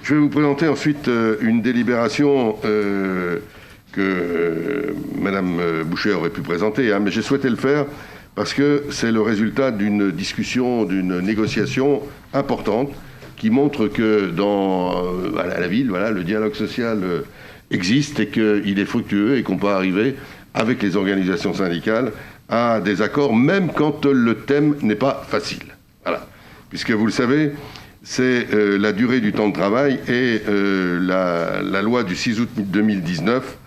Je vais vous présenter ensuite une délibération que Madame Boucher aurait pu présenter, mais j'ai souhaité le faire parce que c'est le résultat d'une discussion, d'une négociation importante qui montre que à la ville, voilà, le dialogue social existe et qu'il est fructueux et qu'on peut arriver avec les organisations syndicales à des accords, même quand le thème n'est pas facile. Voilà. Puisque vous le savez, c'est la durée du temps de travail et la loi du 6 août 2019,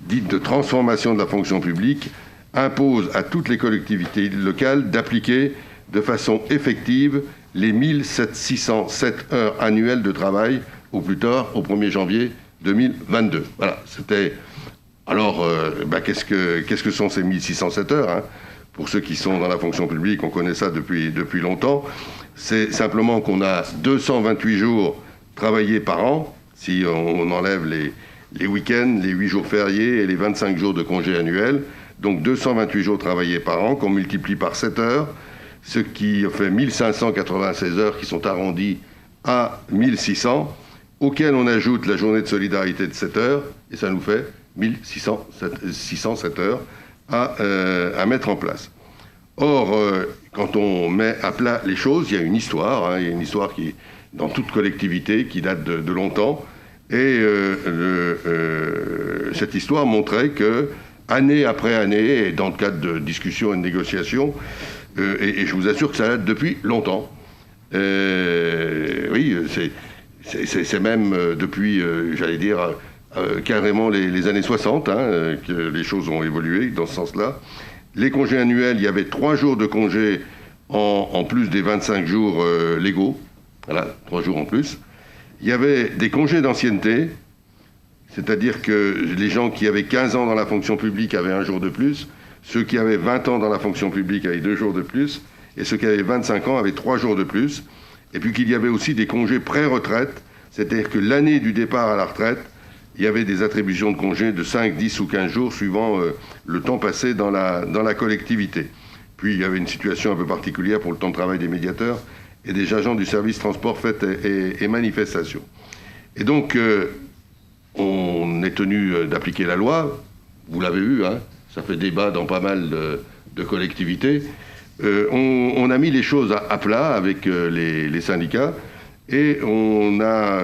dite de transformation de la fonction publique, impose à toutes les collectivités locales d'appliquer de façon effective les 1607 heures annuelles de travail au plus tard au 1er janvier 2022. Voilà, c'était... Alors, qu'est-ce que sont ces 1607 heures, hein? Pour ceux qui sont dans la fonction publique, on connaît ça depuis longtemps. C'est simplement qu'on a 228 jours travaillés par an, si on enlève les week-ends, les 8 jours fériés et les 25 jours de congés annuels. Donc 228 jours travaillés par an qu'on multiplie par 7 heures, ce qui fait 1596 heures qui sont arrondies à 1600, auxquelles on ajoute la journée de solidarité de 7 heures, et ça nous fait 1607 heures à mettre en place. Or, quand on met à plat les choses, il y a une histoire, hein, il y a une histoire qui, dans toute collectivité, qui date de longtemps, et cette histoire montrait que, année après année, et dans le cadre de discussions et de négociations, et je vous assure que ça date depuis longtemps, oui, c'est même depuis, j'allais dire, carrément les années 60, hein, que les choses ont évolué dans ce sens-là. Les congés annuels, il y avait 3 jours de congés en plus des 25 jours légaux. Voilà, 3 jours en plus. Il y avait des congés d'ancienneté, c'est-à-dire que les gens qui avaient 15 ans dans la fonction publique avaient 1 jour de plus, ceux qui avaient 20 ans dans la fonction publique avaient 2 jours de plus, et ceux qui avaient 25 ans avaient 3 jours de plus. Et puis qu'il y avait aussi des congés pré-retraite, c'est-à-dire que l'année du départ à la retraite, il y avait des attributions de congés de 5, 10 ou 15 jours suivant le temps passé dans la collectivité. Puis il y avait une situation un peu particulière pour le temps de travail des médiateurs et des agents du service transport, fêtes et manifestations. Et donc, on est tenu d'appliquer la loi. Vous l'avez vu, hein, ça fait débat dans pas mal de collectivités. On a mis les choses à plat avec les syndicats. Et on a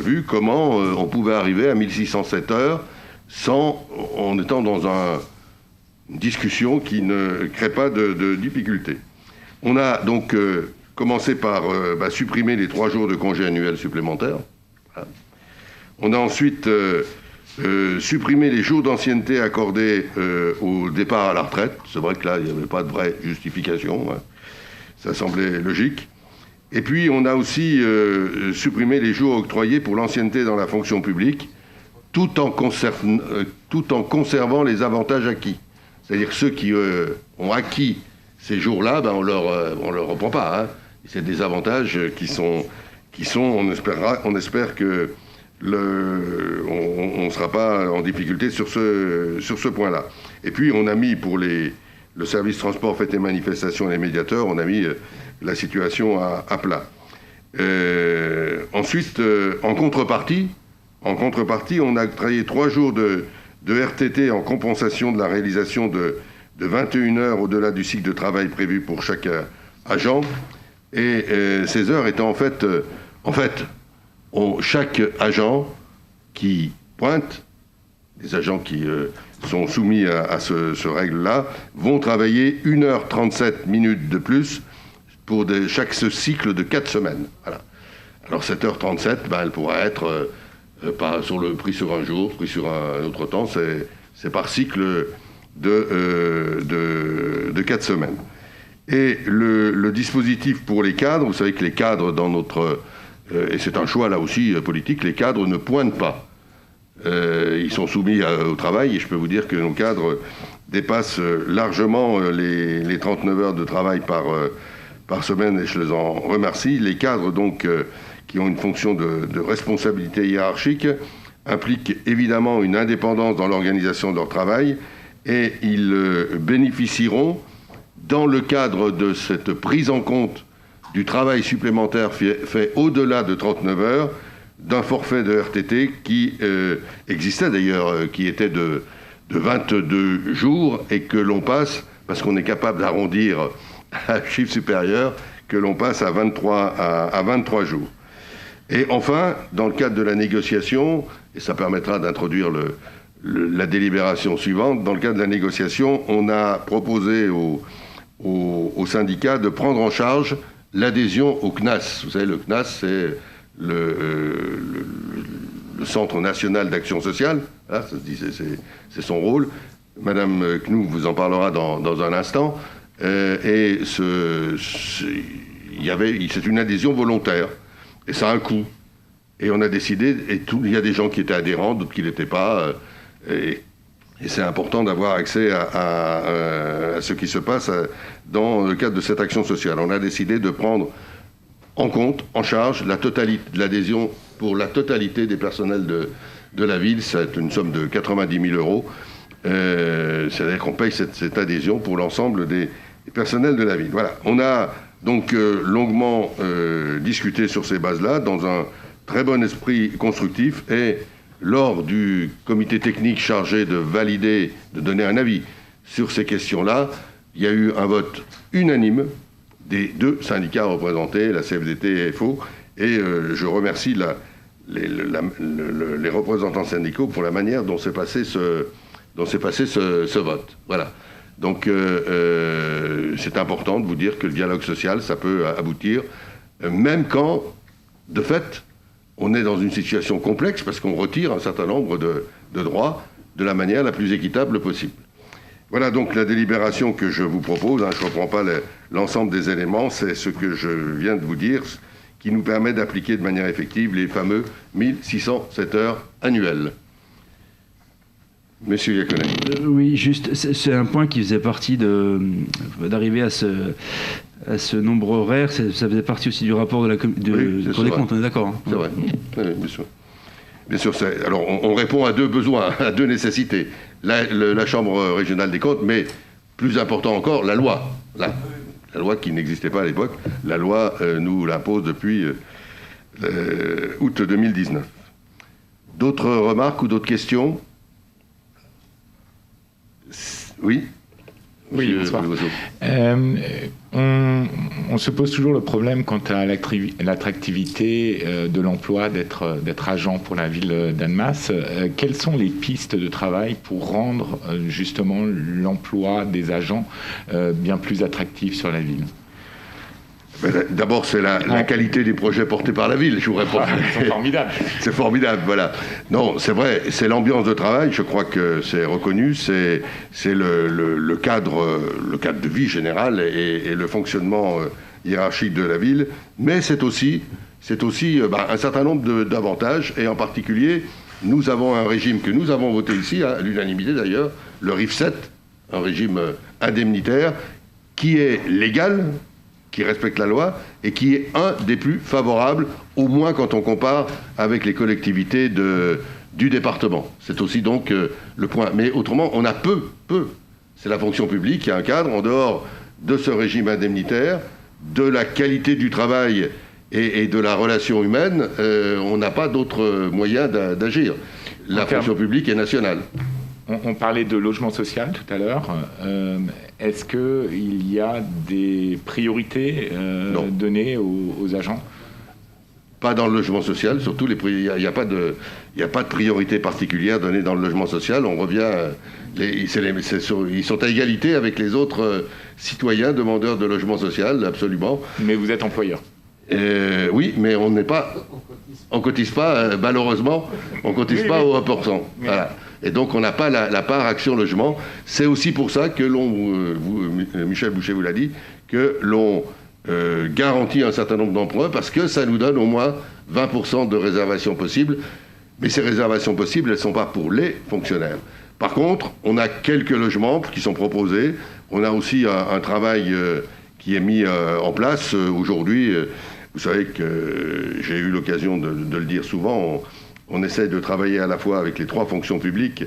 vu comment on pouvait arriver à 1607 heures en étant dans une discussion qui ne crée pas de difficultés. On a donc commencé par supprimer les 3 jours de congés annuels supplémentaires. Voilà. On a ensuite supprimé les jours d'ancienneté accordés au départ à la retraite. C'est vrai que là, il n'y avait pas de vraie justification, hein. Ça semblait logique. Et puis, on a aussi supprimé les jours octroyés pour l'ancienneté dans la fonction publique, tout en conservant les avantages acquis. C'est-à-dire que ceux qui ont acquis ces jours-là, on leur reprend pas, hein. C'est des avantages qui sont on espère que on ne sera pas en difficulté sur ce point-là. Et puis, on a mis pour le service transport, fêtes et manifestations et les médiateurs, on a mis la situation à plat. Ensuite, en contrepartie, on a créé 3 jours de RTT en compensation de la réalisation de 21 heures au-delà du cycle de travail prévu pour chaque agent. Et ces heures étant chaque agent qui pointe, les agents qui sont soumis à ce règle-là, vont travailler 1h37 minutes de plus pour chaque cycle de 4 semaines. Voilà. Alors 7h37, elle pourra être pas pris sur un jour, pris sur un autre temps, c'est par cycle de 4 semaines. Et le dispositif pour les cadres, vous savez que les cadres dans notre... et c'est un choix là aussi politique, les cadres ne pointent pas. Ils sont soumis au travail et je peux vous dire que nos cadres dépassent largement les 39 heures de travail par semaine et je les en remercie. Les cadres donc qui ont une fonction de responsabilité hiérarchique impliquent évidemment une indépendance dans l'organisation de leur travail et ils bénéficieront dans le cadre de cette prise en compte du travail supplémentaire fait au-delà de 39 heures d'un forfait de RTT qui existait d'ailleurs, qui était de 22 jours et que l'on passe, parce qu'on est capable d'arrondir à un chiffre supérieur, que l'on passe à 23 jours. Et enfin, dans le cadre de la négociation, et ça permettra d'introduire la délibération suivante, dans le cadre de la négociation, on a proposé aux syndicats de prendre en charge l'adhésion au CNAS. Vous savez, le CNAS, c'est le Centre national d'action sociale. Là, ça se dit, c'est son rôle. Madame Knou vous en parlera dans un instant. Et c'est une adhésion volontaire. Et ça a un coût. Et on a décidé, il y a des gens qui étaient adhérents, d'autres qui ne l'étaient pas. Et c'est important d'avoir accès à ce qui se passe dans le cadre de cette action sociale. On a décidé de prendre en compte, en charge, la totalité de l'adhésion pour la totalité des personnels de la ville. C'est une somme de 90 000 euros. C'est-à-dire qu'on paye cette adhésion pour l'ensemble des personnels de la ville. Voilà. On a donc longuement discuté sur ces bases-là, dans un très bon esprit constructif, et lors du comité technique chargé de valider, de donner un avis sur ces questions-là, il y a eu un vote unanime des deux syndicats représentés, la CFDT et FO, et je remercie les représentants syndicaux pour la manière dont s'est passé ce vote. Voilà. Donc c'est important de vous dire que le dialogue social, ça peut aboutir, même quand, de fait, on est dans une situation complexe, parce qu'on retire un certain nombre de droits de la manière la plus équitable possible. Voilà donc la délibération que je vous propose. Je ne reprends pas l'ensemble des éléments, c'est ce que je viens de vous dire, qui nous permet d'appliquer de manière effective les fameux 1607 heures annuelles. Monsieur Iaconet. Oui, juste, c'est un point qui faisait partie d'arriver à ce nombre horaire. Ça faisait partie aussi du rapport de la Cour des comptes, on est d'accord, hein. C'est vrai, oui, bien sûr. Bien sûr, alors on répond à deux besoins, à deux nécessités. La Chambre régionale des comptes, mais plus important encore, la loi. La loi qui n'existait pas à l'époque. La loi nous l'impose depuis août 2019. D'autres remarques ou d'autres questions ? Oui. Oui, bonsoir. On se pose toujours le problème quant à l'attractivité de l'emploi d'être agent pour la ville d'Annemasse. Quelles sont les pistes de travail pour rendre justement l'emploi des agents bien plus attractif sur la ville ? D'abord, c'est la qualité des projets portés par la ville, je vous réponds. Ils sont formidables. C'est formidable, voilà. Non, c'est vrai, c'est l'ambiance de travail, je crois que c'est reconnu, c'est le cadre de vie général et le fonctionnement hiérarchique de la ville, mais c'est aussi un certain nombre d'avantages, et en particulier, nous avons un régime que nous avons voté ici, à l'unanimité d'ailleurs, le RIF 7, un régime indemnitaire, qui est légal, qui respecte la loi et qui est un des plus favorables, au moins quand on compare avec les collectivités du département. C'est aussi donc le point. Mais autrement, on a peu. C'est la fonction publique qui a un cadre en dehors de ce régime indemnitaire, de la qualité du travail et de la relation humaine. On n'a pas d'autres moyens d'agir. La fonction publique est nationale. On parlait de logement social tout à l'heure. Est-ce qu'il y a des priorités données aux agents ? Pas dans le logement social, surtout il n'y a pas de priorité particulière donnée dans le logement social. On revient, ils sont à égalité avec les autres citoyens demandeurs de logement social, absolument. Mais vous êtes employeur ? Oui, mais on cotise pas, malheureusement, on cotise pas au 1%. Voilà. Et donc on n'a pas la part Action Logement. C'est aussi pour ça que Michel Boucher vous l'a dit, que l'on garantit un certain nombre d'emprunts, parce que ça nous donne au moins 20% de réservations possibles. Mais ces réservations possibles, elles ne sont pas pour les fonctionnaires. Par contre, on a quelques logements qui sont proposés. On a aussi un travail qui est mis en place aujourd'hui. Vous savez que j'ai eu l'occasion de le dire souvent, on essaie de travailler à la fois avec les trois fonctions publiques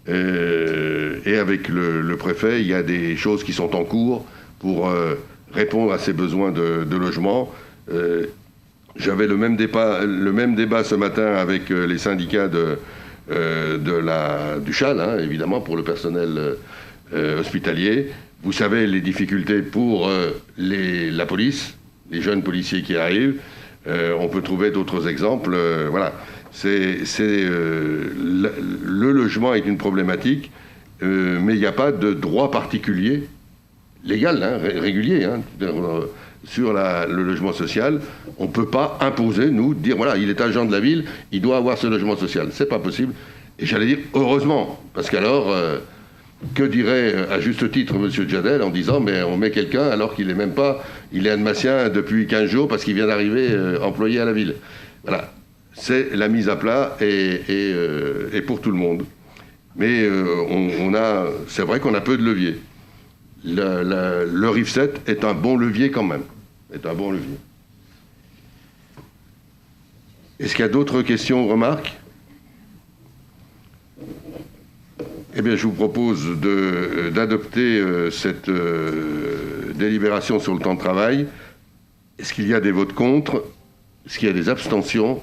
et avec le préfet. Il y a des choses qui sont en cours pour répondre à ces besoins de logement. J'avais le même débat ce matin avec les syndicats du CHAL, hein, évidemment, pour le personnel hospitalier. Vous savez les difficultés pour la police, les jeunes policiers qui arrivent. On peut trouver d'autres exemples. Voilà. Le logement est une problématique, mais il n'y a pas de droit particulier, légal, hein, régulier, hein, sur le logement social. On ne peut pas imposer, nous, dire voilà, il est agent de la ville, il doit avoir ce logement social. C'est pas possible. Et j'allais dire heureusement, parce qu'alors, que dirait à juste titre M. Djadel en disant mais on met quelqu'un alors qu'il n'est même pas, il est annemassien depuis 15 jours parce qu'il vient d'arriver employé à la ville. Voilà. C'est la mise à plat et pour tout le monde. Mais c'est vrai qu'on a peu de leviers. Le RIF7 est un bon levier quand même. Est-ce qu'il y a d'autres questions ou remarques? Eh bien, je vous propose d'adopter cette délibération sur le temps de travail. Est-ce qu'il y a des votes contre? Est-ce qu'il y a des abstentions?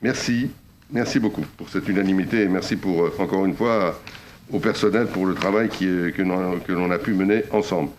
Merci. Merci beaucoup pour cette unanimité et merci encore une fois, au personnel pour le travail que l'on a pu mener ensemble.